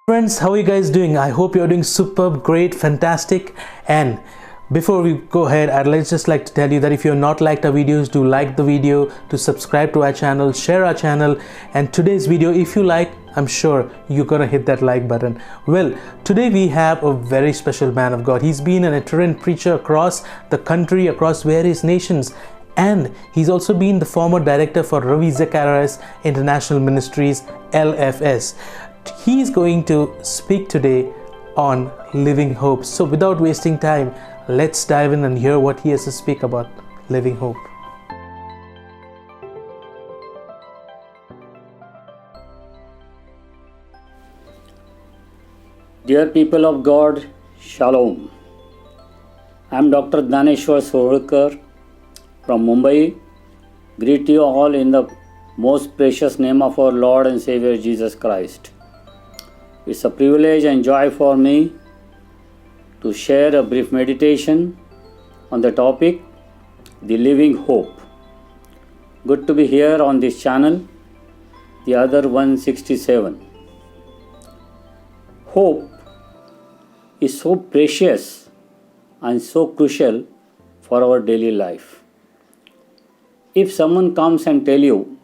Friends, how are you guys doing? I hope you're doing superb, great, fantastic. And before we go ahead, just like to tell you that if you're not liked our videos, do like the video, to subscribe to our channel, share our channel. And today's video, if you like, I'm sure you're gonna hit that like button. Well, today we have a very special man of God. He's been an itinerant preacher across the country, across various nations. And he's also been the former director for Ravi Zacharias International Ministries, LFS. He is going to speak today on living hope. So without wasting time, let's dive in and hear what he has to speak about living hope. Dear people of God, Shalom. I am Dr. Dhaneshwar Soholkar from Mumbai. Greet you all in the most precious name of our Lord and Savior Jesus Christ. It's a privilege and joy for me to share a brief meditation on the topic, the living hope. Good to be here on this channel, the other 167. Hope is so precious and so crucial for our daily life. If someone comes and tell you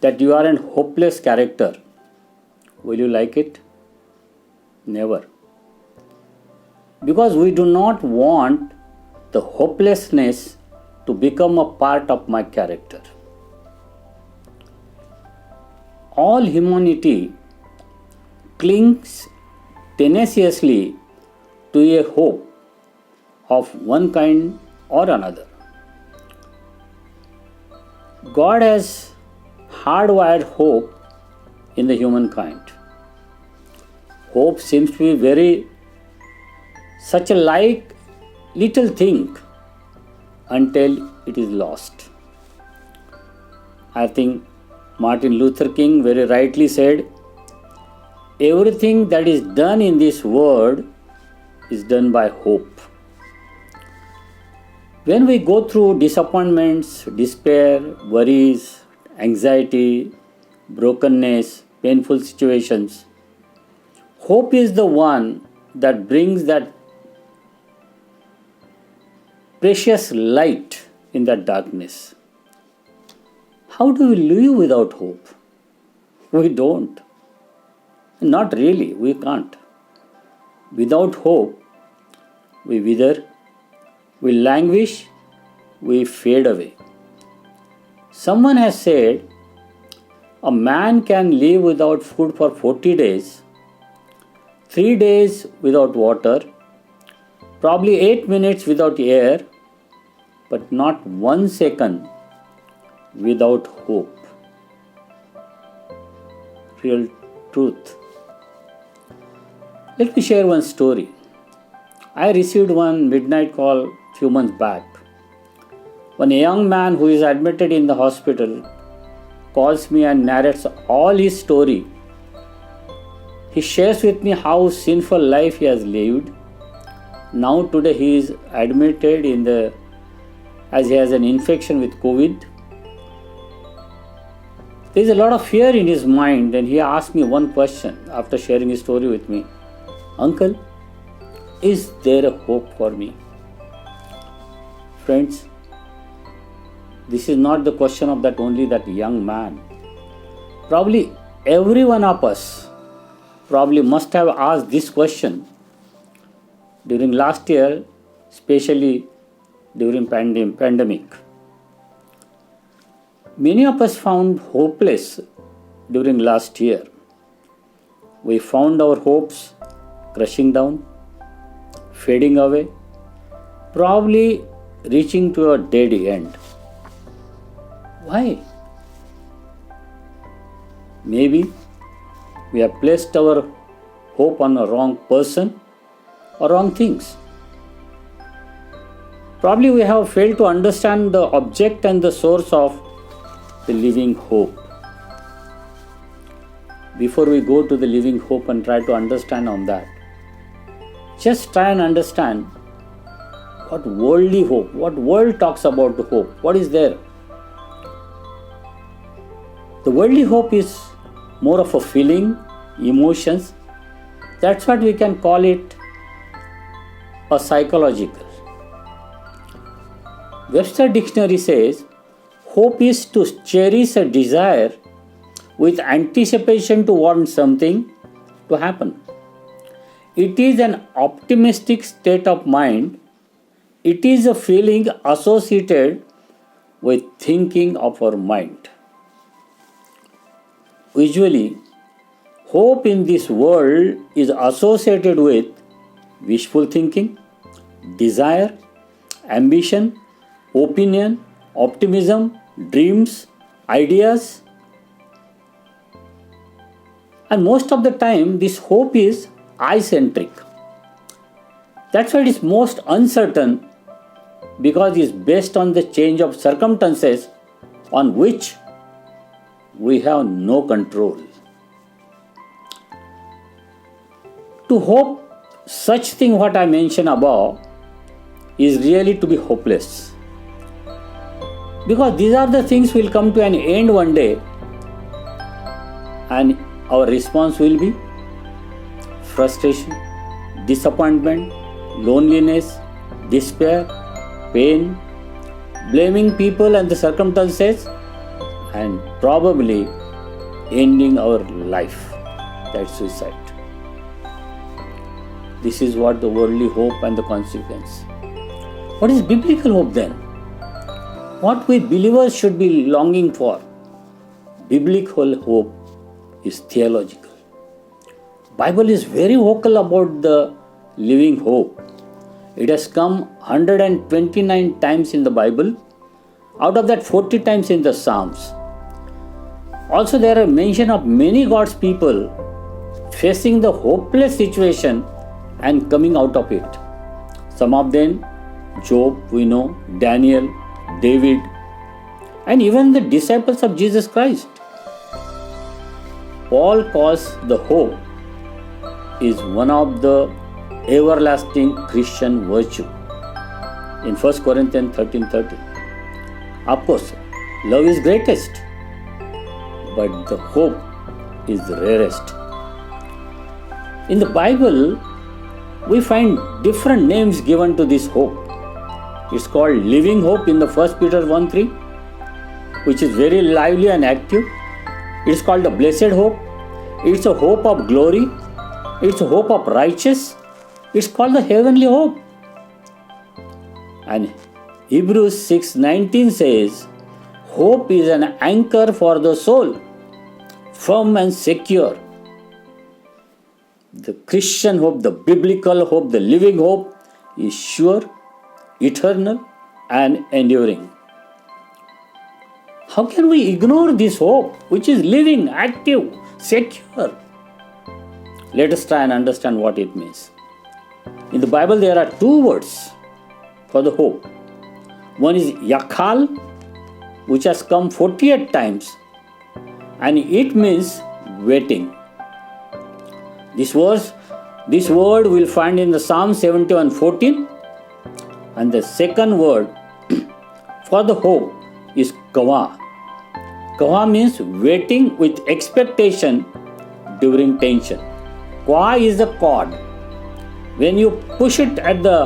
that you are an hopeless character, will you like it? Never. Because we do not want the hopelessness to become a part of my character. All humanity clings tenaciously to a hope of one kind or another. God has hardwired hope in the humankind. Hope seems to be such a little thing until it is lost. I think Martin Luther King very rightly said, everything that is done in this world is done by hope. When we go through disappointments, despair, worries, anxiety, brokenness, painful situations, hope is the one that brings that precious light in that darkness. How do we live without hope? We don't. Not really, we can't. Without hope, we wither, we languish, we fade away. Someone has said, a man can live without food for 40 days, 3 days without water, probably 8 minutes without air, but not 1 second without hope. Real truth. Let me share one story. I received one midnight call few months back. When a young man who is admitted in the hospital calls me and narrates all his story. He shares with me how sinful life he has lived. Now today he is admitted as he has an infection with COVID. There is a lot of fear in his mind, and he asked me one question after sharing his story with me. Uncle, is there a hope for me? Friends, this is not the question of that young man. Probably every one of us must have asked this question during last year, especially during pandemic. Many of us found hopeless during last year. We found our hopes crushing down, fading away, probably reaching to a dead end. Why? Maybe we have placed our hope on a wrong person or wrong things. Probably we have failed to understand the object and the source of the living hope. Before we go to the living hope and try to understand on that, just try and understand what worldly hope, what world talks about the hope, what is there. The worldly hope is more of a feeling, emotions, That's what we can call it a psychological. Webster Dictionary says, hope is to cherish a desire with anticipation to want something to happen. It is an optimistic state of mind. It is a feeling associated with thinking of our mind. Usually, hope in this world is associated with wishful thinking, desire, ambition, opinion, optimism, dreams, ideas. And most of the time, this hope is I-centric. That's why it is most uncertain, because it is based on the change of circumstances on which we have no control. To hope such thing what I mentioned above is really to be hopeless. Because these are the things will come to an end one day, and our response will be frustration, disappointment, loneliness, despair, pain, blaming people and the circumstances, and probably ending our life. That's suicide. This is what the worldly hope and the consequence. What is biblical hope then? What we believers should be longing for? Biblical hope is theological. Bible is very vocal about the living hope. It has come 129 times in the Bible, out of that 40 times in the Psalms. Also, there are mention of many God's people facing the hopeless situation and coming out of it. Some of them, Job, we know, Daniel, David, and even the disciples of Jesus Christ. Paul calls the hope is one of the everlasting Christian virtue in 1 Corinthians 13:30. Of course, love is greatest, but the hope is the rarest. In the Bible, we find different names given to this hope. It's called living hope in the 1 Peter 1:3, which is very lively and active. It's called the blessed hope. It's a hope of glory. It's a hope of righteous. It's called the heavenly hope. And Hebrews 6:19 says, hope is an anchor for the soul, firm and secure. The Christian hope, the biblical hope, the living hope is sure, eternal, and enduring. How can we ignore this hope, which is living, active, secure? Let us try and understand what it means. In the Bible, there are two words for the hope. One is yakal, which has come 48 times, and it means waiting. This word we'll find in the Psalm 71:14, and the second word for the hope is kawa. Kawa means waiting with expectation during tension. Kawa is the cord. When you push it at the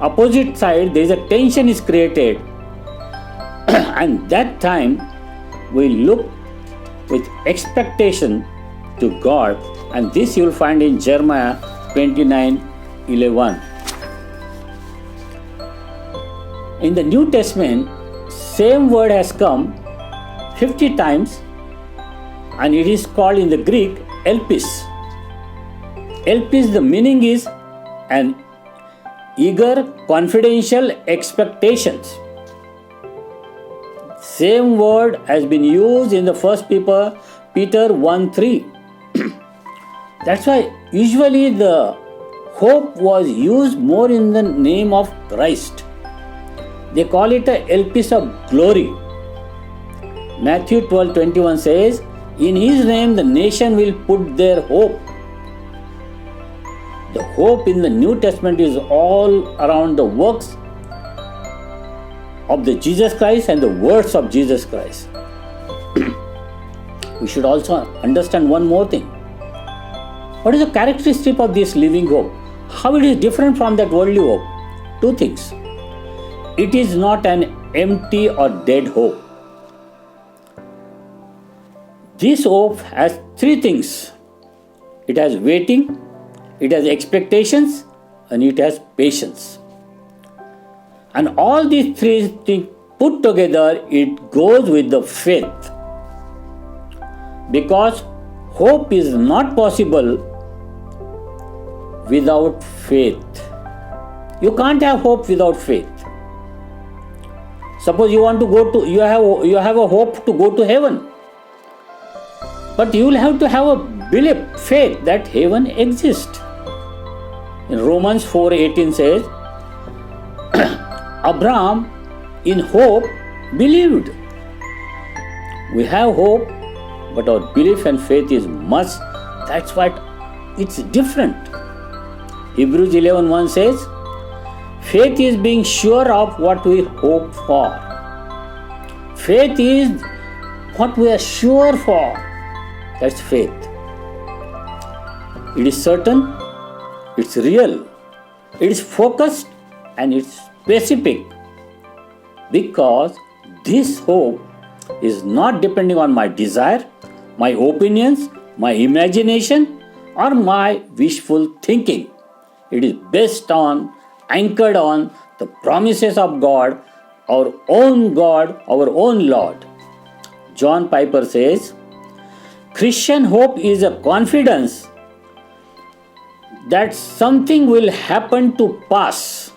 opposite side, there is a tension is created, and that time we look with expectation to God, and this you will find in Jeremiah 29:11. In the New Testament, same word has come 50 times, and it is called in the Greek elpis. Elpis, the meaning is an eager, confidential expectations. Same word has been used in the 1 Peter 1:3. That's why usually the hope was used more in the name of Christ. They call it a elpis of glory. Matthew 12:21 says, in his name the nation will put their hope. The hope in the New Testament is all around the works of the Jesus Christ and the words of Jesus Christ. We should also understand one more thing. What is the characteristic of this living hope? How it is different from that worldly hope? Two things. It is not an empty or dead hope. This hope has three things. It has waiting, it has expectations, and it has patience. And all these three things put together, it goes with the faith. Because hope is not possible without faith. You can't have hope without faith. Suppose you want to go to, you have a hope to go to heaven. But you will have to have a belief, faith that heaven exists. In Romans 4:18 says, Abraham in hope believed. We have hope, but our belief and faith is must. That's what it's different. Hebrews 11:1 says, faith is being sure of what we hope for. Faith is what we are sure for. That's faith. It is certain, it's real, it is focused, and it's specific. Because this hope is not depending on my desire, my opinions, my imagination, or my wishful thinking. It is based on, anchored on the promises of God, our own Lord. John Piper says, Christian hope is a confidence that something will happen to pass.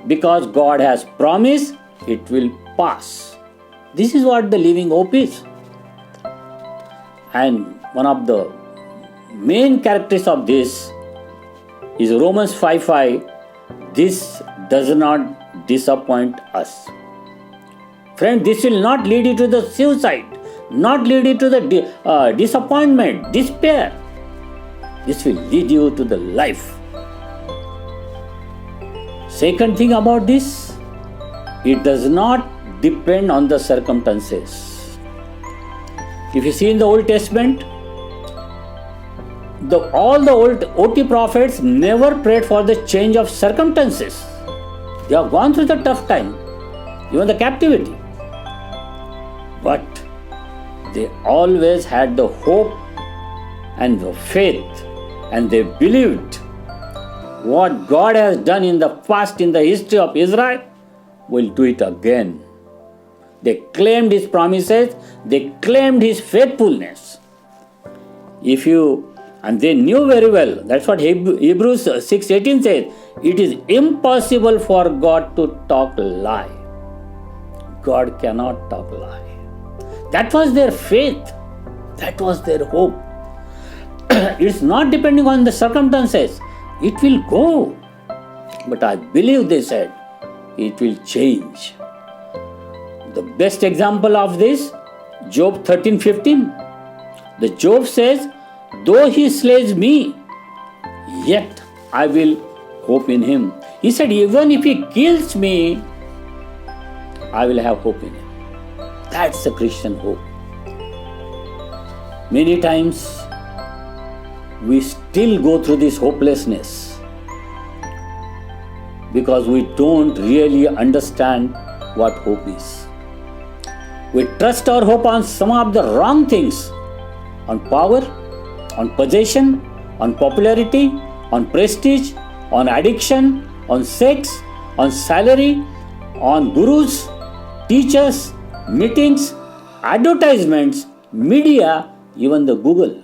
Because God has promised, it will pass. This is what the living hope is. And one of the main characteristics of this is Romans 5:5. This does not disappoint us. Friend, this will not lead you to the suicide, not lead you to the disappointment, despair. This will lead you to the life. Second thing about this, it does not depend on the circumstances. If you see in the Old Testament, all the old OT prophets never prayed for the change of circumstances. They have gone through the tough time, even the captivity. But they always had the hope and the faith, and they believed what God has done in the past, in the history of Israel, will do it again. They claimed His promises, they claimed His faithfulness. And they knew very well, that's what Hebrews 6:18 says, it is impossible for God to talk lie. God cannot talk lie. That was their faith. That was their hope. It's not depending on the circumstances. It will go. But I believe, they said, it will change. The best example of this, Job 13:15. The Job says, though he slays me, yet I will hope in him. He said, even if he kills me, I will have hope in him. That's the Christian hope. Many times, we still go through this hopelessness because we don't really understand what hope is. We trust our hope on some of the wrong things, on power, on possession, on popularity, on prestige, on addiction, on sex, on salary, on gurus, teachers, meetings, advertisements, media, even the Google.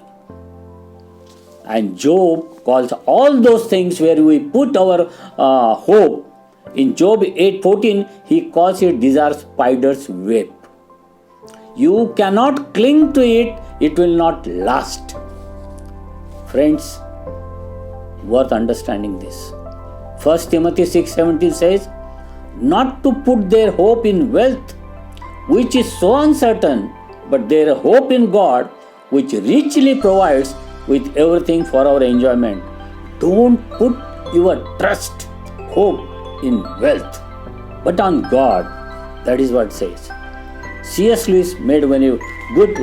And Job calls all those things where we put our hope. In Job 8:14, he calls it, these are spider's web. You cannot cling to it, it will not last. Friends, worth understanding this. 1 Timothy 6:17 says, not to put their hope in wealth, which is so uncertain, but their hope in God, which richly provides with everything for our enjoyment. Don't put your trust, hope in wealth, but on God. That is what it says. C.S. Lewis made one good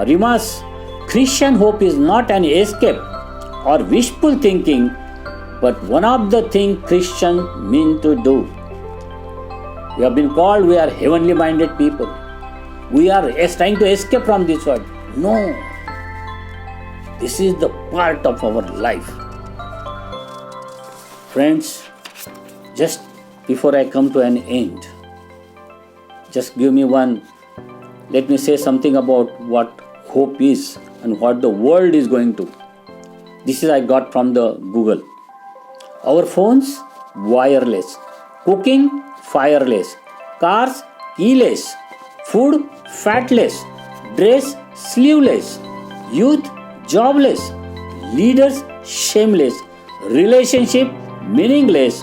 remarks. Christian hope is not an escape or wishful thinking, but one of the things Christians mean to do. We have been called, we are heavenly minded people. We are trying to escape from this world. No. This is the part of our life. Friends, just before I come to an end, just give me let me say something about what hope is and what the world is going to. This is I got from the Google. Our phones, wireless. Cooking, fireless. Cars, keyless. Food, fatless. Dress, sleeveless. Youth, jobless. Leaders, shameless. Relationship, meaningless.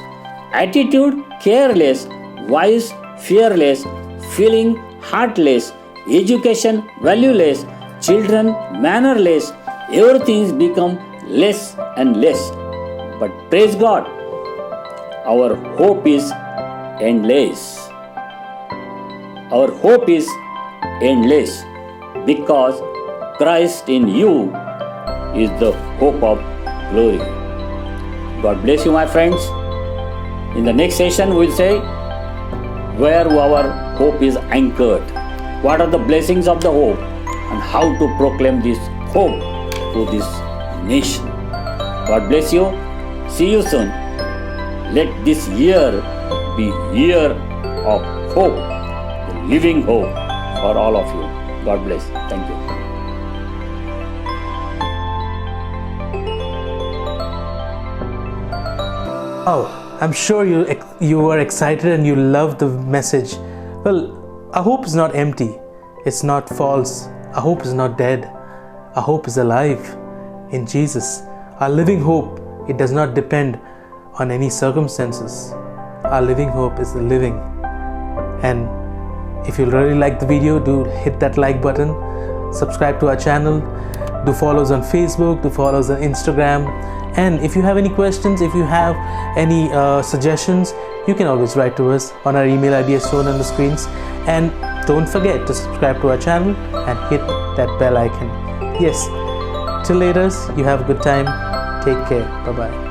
Attitude, careless. Wise, fearless. Feeling, heartless. Education, valueless. Children, mannerless. Everything become less and less. But praise God, our hope is endless. Our hope is endless because Christ in you is the hope of glory. God bless you, my friends. In the next session, we'll say where our hope is anchored, what are the blessings of the hope, and how to proclaim this hope to this nation. God bless you. See you soon. Let this year be year of hope, the living hope for all of you. God bless. Thank you. Oh, I'm sure you are excited and you love the message. Well, our hope is not empty. It's not false. Our hope is not dead. Our hope is alive in Jesus. Our living hope, it does not depend on any circumstances. Our living hope is the living. And if you really like the video, do hit that like button, subscribe to our channel, do follow us on Facebook, do follow us on Instagram. And if you have any questions, if you have any suggestions, you can always write to us on our email ID as shown on the screens. And don't forget to subscribe to our channel and hit that bell icon. Yes, till later, you have a good time. Take care. Bye-bye.